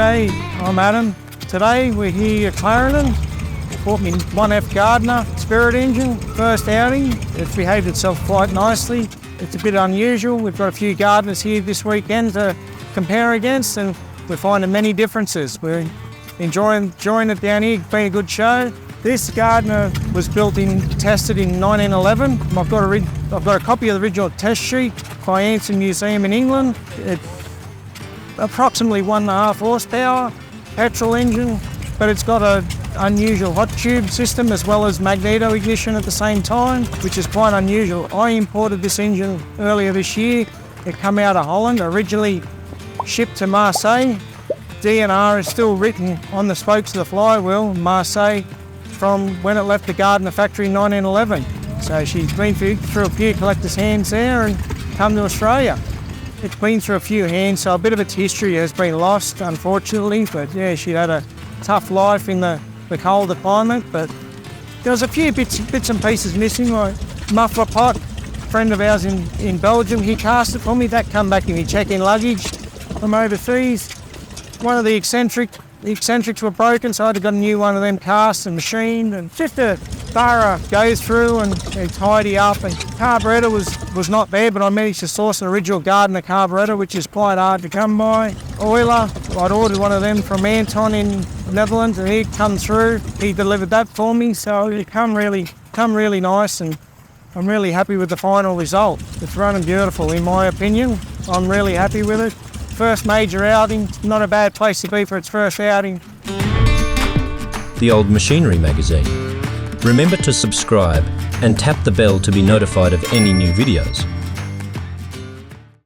G'day, I'm Adam. Today we're here at Clarendon. Bought me 1F GardnerSpirit engine, first outing. It's behaved itself quite nicely. It's a bit unusual. We've got a few gardeners here this weekend to compare against, and we're finding many differences. We're enjoying it down here. It's been a good show. This Gardner was tested in 1911. I've got a copy of the original test sheet by Anson Museum in England. It's approximately 1.5 horsepower, petrol engine, but it's got an unusual hot tube system as well as magneto ignition at the same time, which is quite unusual. I imported this engine earlier this year. It came out of Holland, originally shipped to Marseille. DNR is still written on the spokes of the flywheel, Marseille, from when it left the Gardner factory in 1911. So she's been through a few collectors' hands there and come to Australia. It's been through a few hands, so a bit of its history has been lost, unfortunately, but yeah, she had a tough life in the colder climate, but there was a few bits and pieces missing, like muffler pot, friend of ours in Belgium, he cast it for me. That come back in my check-in luggage from overseas. One of the eccentrics were broken, so I had to get a new one of them cast and machined, and just a thorough go through and tidy up. And carburettor was not there, but I managed to source an original Gardner carburettor, which is quite hard to come by. Oiler, I'd ordered one of them from Anton in the Netherlands, and he'd come through. He delivered that for me, so it come really nice, and I'm really happy with the final result. It's running beautiful, in my opinion. I'm really happy with it. First major outing, not a bad place to be for its first outing. The Old Machinery magazine. Remember to subscribe and tap the bell to be notified of any new videos.